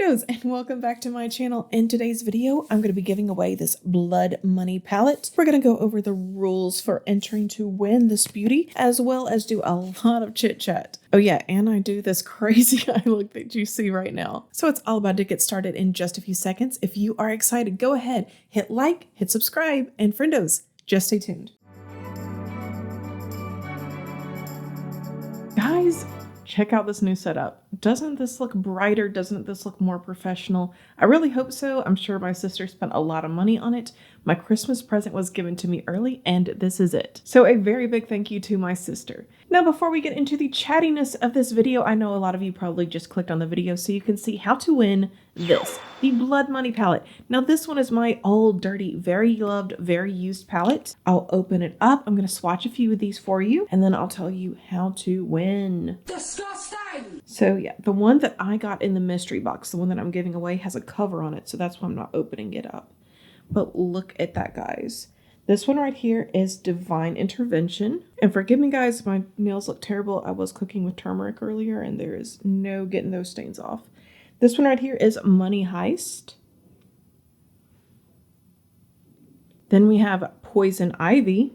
Friendos, and welcome back to my channel. In today's video, I'm going to be giving away this blood money palette. We're going to go over the rules for entering to win this beauty, as well as do a lot of chit chat. Oh yeah, and I do this crazy eye look that you see right now. So it's all about to get started in just a few seconds. If you are excited, go ahead, hit like, hit subscribe, and Friendos, just stay tuned. Guys, check out this new setup. Doesn't this look brighter? Doesn't this look more professional? I really hope so. I'm sure my sister spent a lot of money on it. My Christmas present was given to me early, and this is it. So a very big thank you to my sister. Now, before we get into the chattiness of this video, I know a lot of you probably just clicked on the video so you can see how to win this, the Blood Money palette. Now, this one is my old, dirty, very loved, very used palette. I'll open it up. I'm going to swatch a few of these for you, and then I'll tell you how to win. Disgusting! So yeah, the one that I got in the mystery box, the one that I'm giving away, has a cover on it, so that's why I'm not opening it up. But look at that, guys. This one right here is Divine Intervention. And forgive me, guys, my nails look terrible. I was cooking with turmeric earlier, and there is no getting those stains off. This one right here is Money Heist. Then we have Poison Ivy.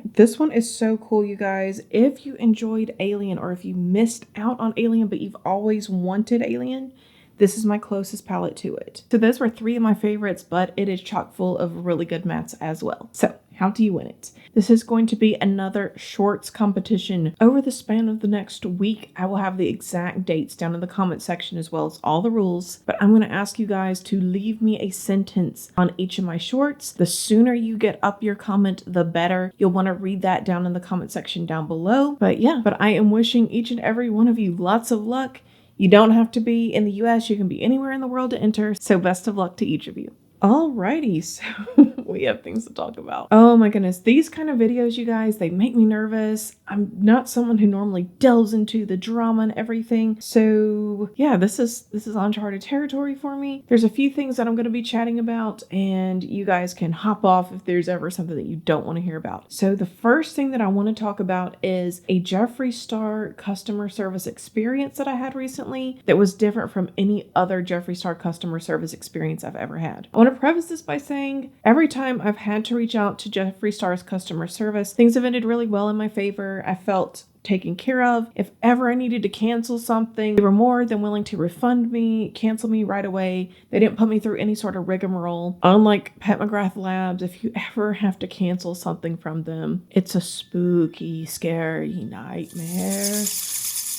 This one is so cool, you guys. If you enjoyed Alien, or if you missed out on Alien, but you've always wanted Alien, this is my closest palette to it. So those were three of my favorites, but it is chock full of really good mattes as well. So how do you win it? This is going to be another shorts competition. Over the span of the next week, I will have the exact dates down in the comment section as well as all the rules. But I'm going to ask you guys to leave me a sentence on each of my shorts. The sooner you get up your comment, the better. You'll want to read that down in the comment section down below. But yeah, I am wishing each and every one of you lots of luck. You don't have to be in the US, you can be anywhere in the world to enter, so best of luck to each of you. Alrighty, so we have things to talk about. Oh my goodness, these kind of videos, you guys, they make me nervous. I'm not someone who normally delves into the drama and everything. So yeah, this is uncharted territory for me. There's a few things that I'm going to be chatting about, and you guys can hop off if there's ever something that you don't want to hear about. So the first thing that I want to talk about is a Jeffree Star customer service experience that I had recently that was different from any other Jeffree Star customer service experience I've ever had. I want to preface this by saying every time I've had to reach out to Jeffree Star's customer service, things have ended really well in my favor. I felt taken care of. If ever I needed to cancel something, they were more than willing to refund me, cancel me right away. They didn't put me through any sort of rigmarole. Unlike Pat McGrath Labs, if you ever have to cancel something from them, it's a spooky, scary nightmare.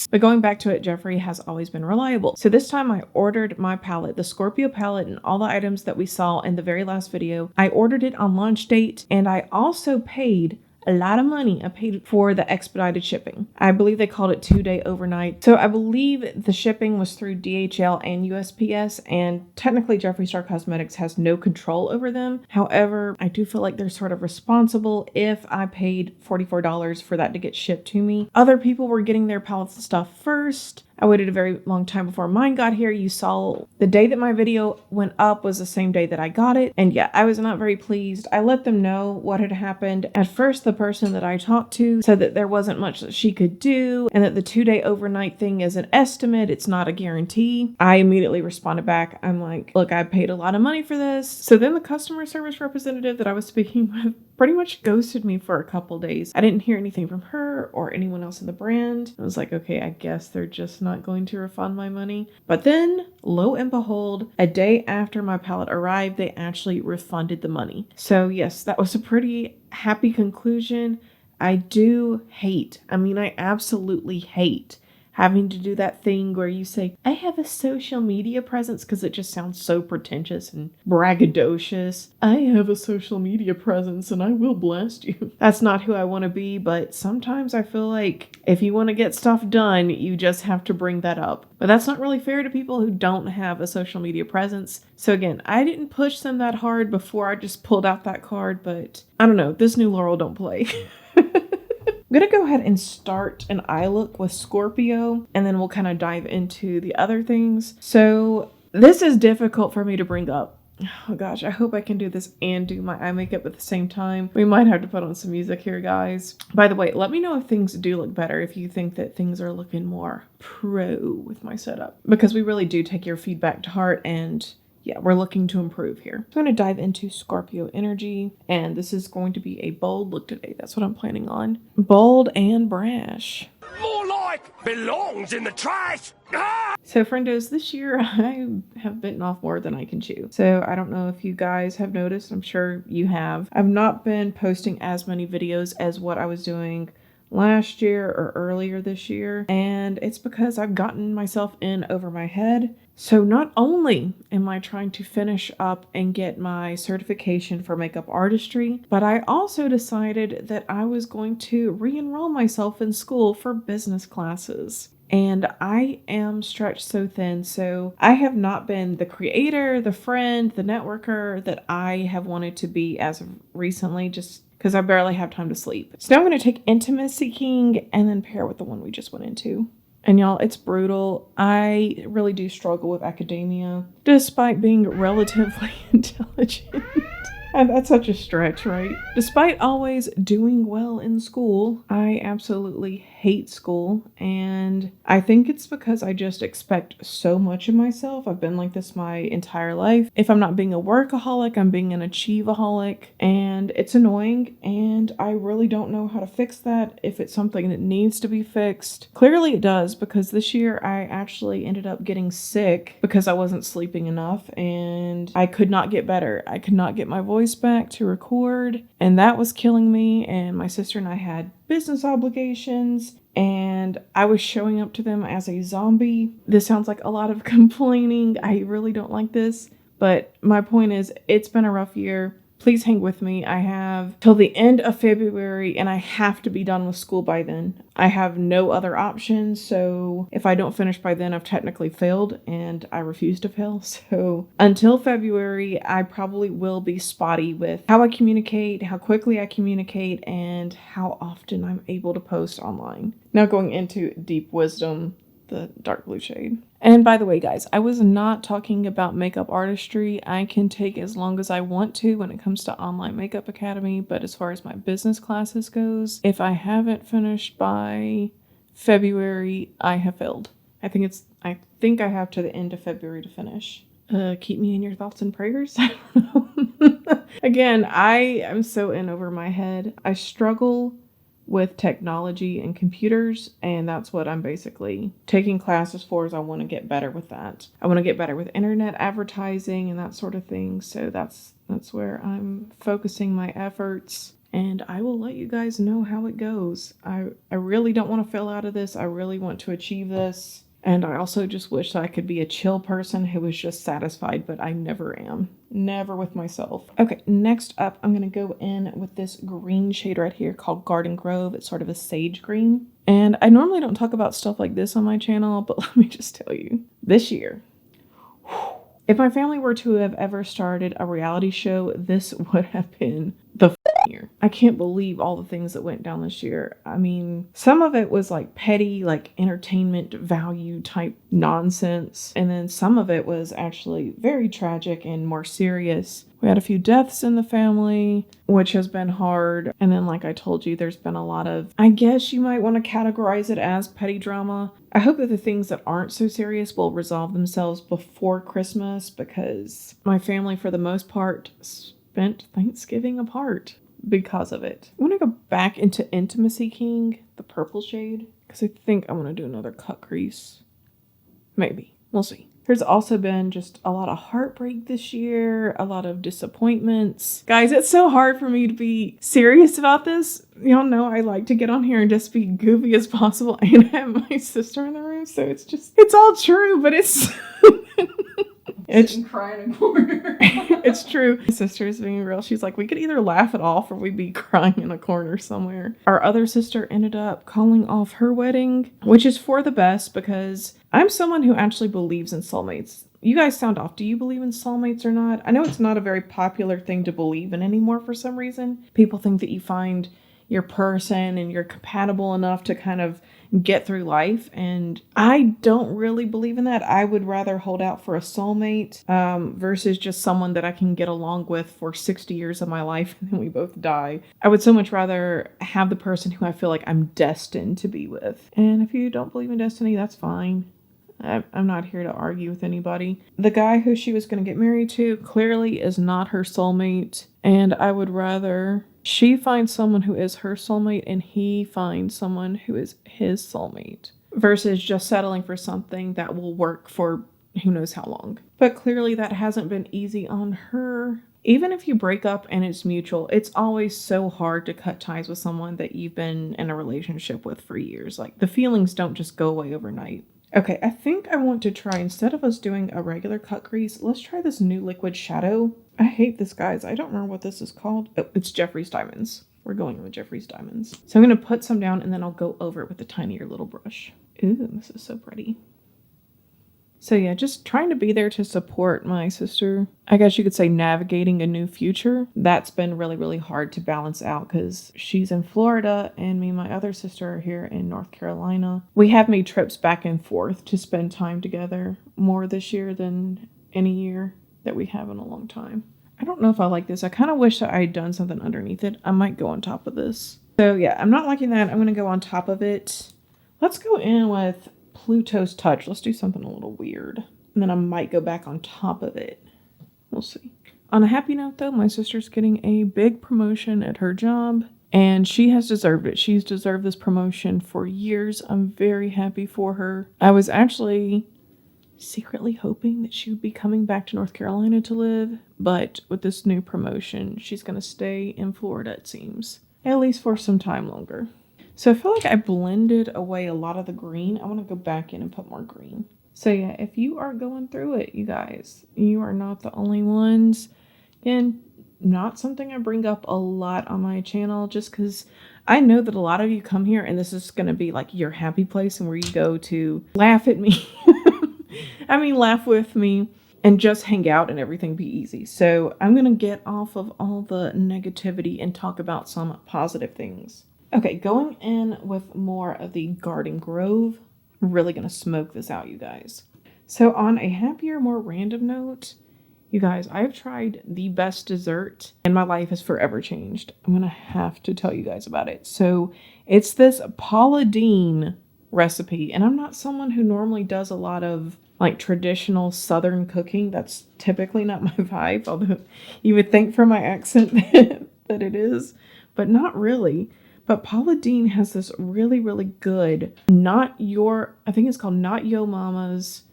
But going back to it, Jeffree has always been reliable. So this time I ordered my palette, the Scorpio palette, and all the items that we saw in the very last video. I ordered it on launch date, and I also paid a lot of money. I paid for the expedited shipping. I believe they called it 2-day overnight. So I believe the shipping was through DHL and USPS, and technically Jeffree Star Cosmetics has no control over them. However, I do feel like they're sort of responsible if I paid $44 for that to get shipped to me. Other people were getting their palettes and stuff first. I waited a very long time before mine got here. You saw the day that my video went up was the same day that I got it. And yeah, I was not very pleased. I let them know what had happened. At first, the person that I talked to said that there wasn't much that she could do and that the 2-day overnight thing is an estimate. It's not a guarantee. I immediately responded back. I'm like, look, I paid a lot of money for this. So then the customer service representative that I was speaking with pretty much ghosted me for a couple days. I didn't hear anything from her or anyone else in the brand. I was like, okay, I guess they're just not going to refund my money. But then, lo and behold, a day after my palette arrived, they actually refunded the money. So yes, that was a pretty happy conclusion. I absolutely hate having to do that thing where you say, I have a social media presence, because it just sounds so pretentious and braggadocious. I have a social media presence and I will blast you. That's not who I want to be, but sometimes I feel like if you want to get stuff done, you just have to bring that up. But that's not really fair to people who don't have a social media presence. So again, I didn't push them that hard before I just pulled out that card, but I don't know, this new Laurel don't play. I'm going to go ahead and start an eye look with Scorpio, and then we'll kind of dive into the other things. So this is difficult for me to bring up. Oh gosh, I hope I can do this and do my eye makeup at the same time. We might have to put on some music here, guys. By the way, let me know if things do look better, if you think that things are looking more pro with my setup. Because we really do take your feedback to heart, and yeah, we're looking to improve here. I'm going to dive into Scorpio energy, and this is going to be a bold look today. That's what I'm planning on. Bold and brash. More like belongs in the trash. Ah! So friendos, this year I have bitten off more than I can chew. So I don't know if you guys have noticed. I'm sure you have. I've not been posting as many videos as what I was doing last year or earlier this year. And it's because I've gotten myself in over my head. So not only am I trying to finish up and get my certification for makeup artistry, but I also decided that I was going to re-enroll myself in school for business classes. And I am stretched so thin, so I have not been the creator, the friend, the networker that I have wanted to be as of recently, just because I barely have time to sleep. So now I'm going to take Intimacy King and then pair with the one we just went into. And y'all, it's brutal. I really do struggle with academia, despite being relatively intelligent. And that's such a stretch, right? Despite always doing well in school, I absolutely hate school. And I think it's because I just expect so much of myself. I've been like this my entire life. If I'm not being a workaholic, I'm being an achieveaholic. And it's annoying. And I really don't know how to fix that. If it's something that needs to be fixed. Clearly it does, because this year I actually ended up getting sick because I wasn't sleeping enough. And I could not get better. I could not get my voice back to record, and that was killing me. And my sister and I had business obligations, and I was showing up to them as a zombie. This sounds like a lot of complaining. I really don't like this, but my point is, it's been a rough year. Please hang with me. I have till the end of February, and I have to be done with school by then. I have no other options, so if I don't finish by then, I've technically failed, and I refuse to fail. So until February, I probably will be spotty with how I communicate, how quickly I communicate, and how often I'm able to post online. Now going into deep wisdom, the dark blue shade. And by the way, guys, I was not talking about makeup artistry. I can take as long as I want to when it comes to online makeup academy, but as far as my business classes goes, if I haven't finished by February, I have failed. I think I have to the end of February to finish. Keep me in your thoughts and prayers. Again, I am so in over my head. I struggle with technology and computers, and that's what I'm basically taking classes for, is I want to get better with that. I want to get better with internet advertising and that sort of thing. So that's where I'm focusing my efforts, and I will let you guys know how it goes. I really don't want to fail out of this. I really want to achieve this. And I also just wish that I could be a chill person who was just satisfied, but I never am. Never with myself. Okay, next up, I'm going to go in with this green shade right here called Garden Grove. It's sort of a sage green. And I normally don't talk about stuff like this on my channel, but let me just tell you, this year, if my family were to have ever started a reality show, this would have been the year. I can't believe all the things that went down this year. I mean, some of it was like petty, like entertainment value type nonsense. And then some of it was actually very tragic and more serious. We had a few deaths in the family, which has been hard. And then, like I told you, there's been a lot of, I guess you might want to categorize it as petty drama. I hope that the things that aren't so serious will resolve themselves before Christmas, because my family, for the most part, spent Thanksgiving apart because of it. I want to go back into Intimacy King, the purple shade, because I think I want to do another cut crease. Maybe. We'll see. There's also been just a lot of heartbreak this year, a lot of disappointments. Guys, it's so hard for me to be serious about this. Y'all know I like to get on here and just be goofy as possible, and have my sister in the room, so it's all true, but it's... It's crying in a corner. It's true. My sister is being real. She's like, we could either laugh it off or we'd be crying in a corner somewhere. Our other sister ended up calling off her wedding, which is for the best, because I'm someone who actually believes in soulmates. You guys sound off. Do you believe in soulmates or not? I know it's not a very popular thing to believe in anymore for some reason. People think that you find your person and you're compatible enough to kind of get through life. And I don't really believe in that. I would rather hold out for a soulmate versus just someone that I can get along with for 60 years of my life and then we both die. I would so much rather have the person who I feel like I'm destined to be with. And if you don't believe in destiny, that's fine. I'm not here to argue with anybody. The guy who she was going to get married to clearly is not her soulmate. And I would rather she find someone who is her soulmate and he finds someone who is his soulmate versus just settling for something that will work for who knows how long. But clearly that hasn't been easy on her. Even if you break up and it's mutual, it's always so hard to cut ties with someone that you've been in a relationship with for years. Like, the feelings don't just go away overnight. Okay, I think I want to try, instead of us doing a regular cut crease, let's try this new liquid shadow. I hate this, guys. I don't remember what this is called. Oh, it's Jeffrey's Diamonds. We're going with Jeffrey's Diamonds. So I'm going to put some down and then I'll go over it with a tinier little brush. Ooh, this is so pretty. So yeah, just trying to be there to support my sister. I guess you could say navigating a new future. That's been really, really hard to balance out because she's in Florida and me and my other sister are here in North Carolina. We have made trips back and forth to spend time together more this year than any year that we have in a long time. I don't know if I like this. I kind of wish that I had done something underneath it. I might go on top of this. So yeah, I'm not liking that. I'm going to go on top of it. Let's go in with Pluto's Touch. Let's do something a little weird. And then I might go back on top of it. We'll see. On a happy note though, my sister's getting a big promotion at her job. And she has deserved it. She's deserved this promotion for years. I'm very happy for her. I was actually secretly hoping that she would be coming back to North Carolina to live. But with this new promotion, she's going to stay in Florida, it seems. At least for some time longer. So I feel like I blended away a lot of the green. I want to go back in and put more green. So yeah, if you are going through it, you guys, you are not the only ones. And not something I bring up a lot on my channel just because I know that a lot of you come here and this is going to be like your happy place and where you go to laugh at me. I mean, laugh with me and just hang out and everything be easy. So I'm going to get off of all the negativity and talk about some positive things. Okay, going in with more of the Garden Grove. I'm really going to smoke this out, you guys. So on a happier, more random note, you guys, I've tried the best dessert and my life has forever changed. I'm going to have to tell you guys about it. So it's this Paula Deen recipe. And I'm not someone who normally does a lot of like traditional Southern cooking. That's typically not my vibe, although you would think from my accent that it is, but not really. But Paula Deen has this really, really good, I think it's called Not Yo Mama's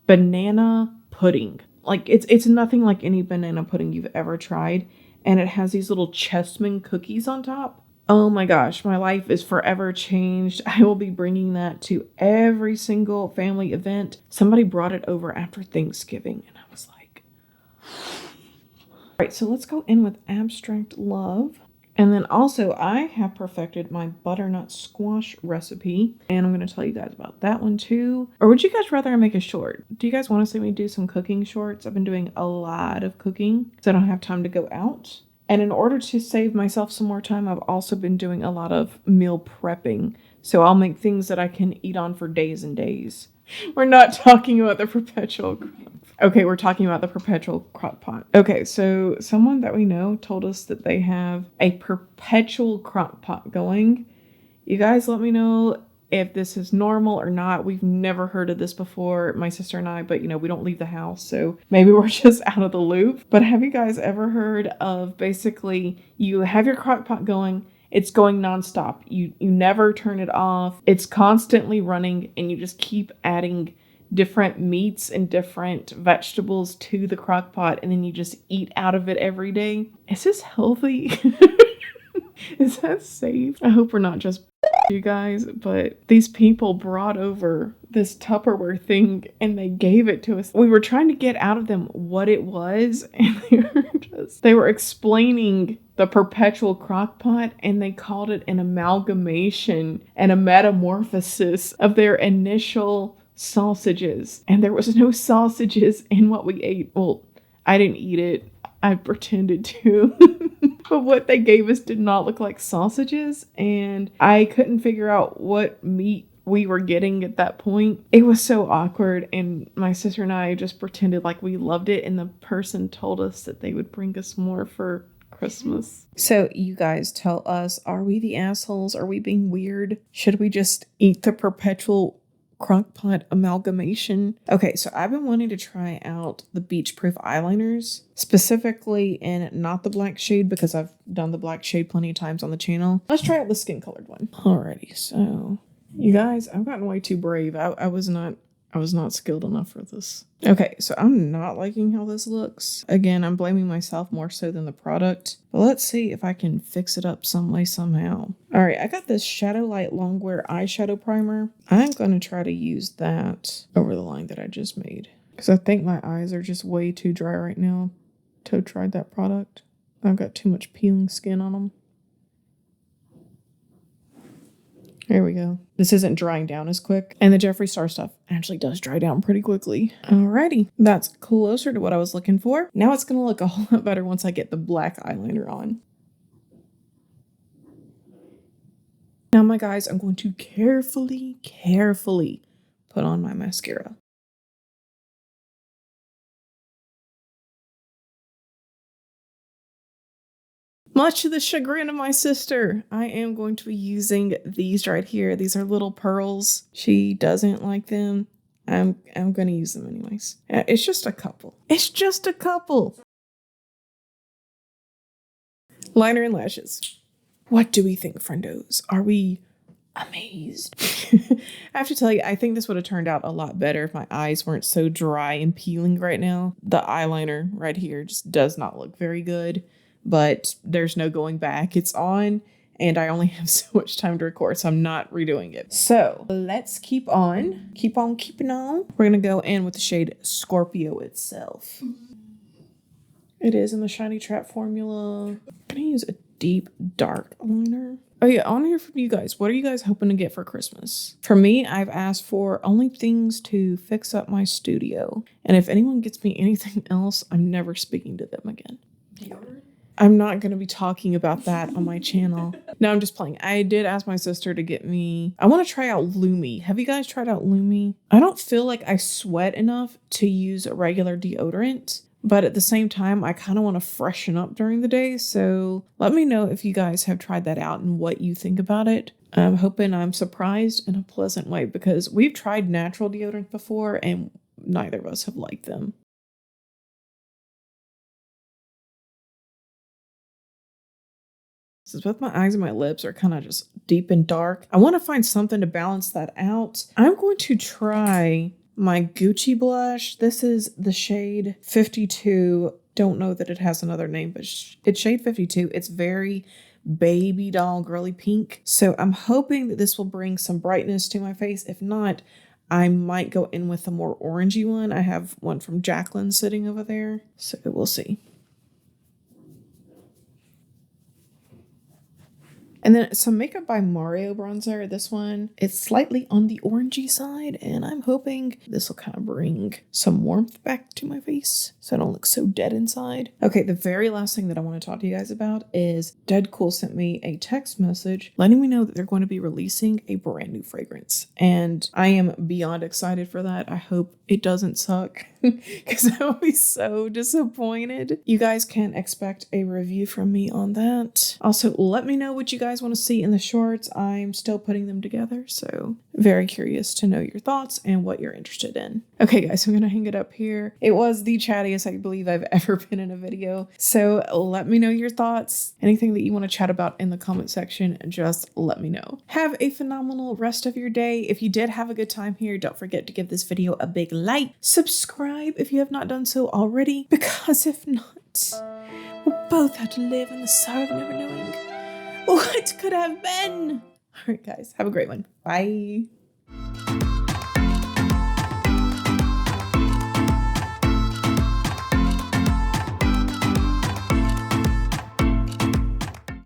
banana pudding. Like, it's nothing like any banana pudding you've ever tried. And it has these little chessmen cookies on top. Oh my gosh, my life is forever changed. I will be bringing that to every single family event. Somebody brought it over after Thanksgiving, and I was like, all right, so let's go in with Abstract Love. And then also, I have perfected my butternut squash recipe. And I'm going to tell you guys about that one too. Or would you guys rather I make a short? Do you guys want to see me do some cooking shorts? I've been doing a lot of cooking, so I don't have time to go out. And in order to save myself some more time, I've also been doing a lot of meal prepping. So I'll make things that I can eat on for days and days. We're not talking about the perpetual... Okay, we're talking about the perpetual crock pot. Okay, so someone that we know told us that they have a perpetual crock pot going. You guys let me know if this is normal or not. We've never heard of this before, my sister and I, but we don't leave the house, so maybe we're just out of the loop. But have you guys ever heard of basically you have your crock pot going, it's going nonstop. You never turn it off. It's constantly running and you just keep adding different meats and different vegetables to the crock pot and then you just eat out of it every day. Is this healthy? Is that safe? I hope we're not just you guys, but these people brought over this Tupperware thing and they gave it to us. We were trying to get out of them what it was, and they were explaining the perpetual crock pot, and they called it an amalgamation and a metamorphosis of their initial sausages. And there was no sausages in what we ate. Well, I didn't eat it. I pretended to. But what they gave us did not look like sausages, and I couldn't figure out what meat we were getting at that point. It was so awkward, and my sister and I just pretended like we loved it, and the person told us that they would bring us more for Christmas. So you guys tell us, are we the assholes? Are we being weird? Should we just eat the perpetual crockpot amalgamation? Okay, so I've been wanting to try out the Beach Proof eyeliners, specifically in not the black shade, because I've done the black shade plenty of times on the channel. Let's try out the skin colored one. Alrighty, so you guys, I've gotten way too brave. I was not skilled enough for this. Okay, so I'm not liking how this looks. Again, I'm blaming myself more so than the product. But let's see if I can fix it up some way, somehow. All right, I got this Shadow Light Longwear eyeshadow primer. I'm going to try to use that over the line that I just made, because I think my eyes are just way too dry right now to have tried that product. I've got too much peeling skin on them. There we go. This isn't drying down as quick. And the Jeffree Star stuff actually does dry down pretty quickly. Alrighty. That's closer to what I was looking for. Now it's going to look a whole lot better once I get the black eyeliner on. Now, my guys, I'm going to carefully put on my mascara. Much to the chagrin of my sister, I am going to be using these right here. These are little pearls. She doesn't like them. I'm going to use them anyways. It's just a couple. It's just a couple. Liner and lashes. What do we think, friendos? Are we amazed? I have to tell you, I think this would have turned out a lot better if my eyes weren't so dry and peeling right now. The eyeliner right here just does not look very good. But there's no going back. It's on, and I only have so much time to record, so I'm not redoing it. So let's keep on keeping on. We're gonna go in with the shade Scorpio itself. It is in the Shiny Trap formula. I'm gonna use a deep dark liner. Oh yeah, I want to hear from you guys. What are you guys hoping to get for Christmas? For me, I've asked for only things to fix up my studio. And if anyone gets me anything else, I'm never speaking to them again. I'm not going to be talking about that on my channel. No, I'm just playing. I did ask my sister to get me... I want to try out Lumi. Have you guys tried out Lumi? I don't feel like I sweat enough to use a regular deodorant. But at the same time, I kind of want to freshen up during the day. So let me know if you guys have tried that out and what you think about it. I'm hoping I'm surprised in a pleasant way, because we've tried natural deodorant before and neither of us have liked them. Since both my eyes and my lips are kind of just deep and dark, I want to find something to balance that out. I'm going to try my Gucci blush. This is the shade 52. Don't know that it has another name, but it's shade 52. It's very baby doll girly pink. So I'm hoping that this will bring some brightness to my face. If not, I might go in with a more orangey one. I have one from Jacqueline sitting over there. So we'll see. And then some Makeup by Mario bronzer. This one, it's slightly on the orangey side, and I'm hoping this will kind of bring some warmth back to my face so I don't look so dead inside. Okay, the very last thing that I want to talk to you guys about is Dead Cool sent me a text message letting me know that they're going to be releasing a brand new fragrance. And I am beyond excited for that. I hope it doesn't suck, because I will be so disappointed. You guys can expect a review from me on that. Also, let me know what you guys want to see in the shorts. I'm still putting them together, so very curious to know your thoughts and what you're interested in. Okay, guys, I'm gonna hang it up here. It was the chattiest I believe I've ever been in a video, so let me know your thoughts. Anything that you want to chat about in the comment section, just let me know. Have a phenomenal rest of your day. If you did have a good time here, don't forget to give this video a big like. Subscribe if you have not done so already, because if not, we'll both have to live in the sorrow of never knowing what could have been. All right, guys, have a great one. Bye.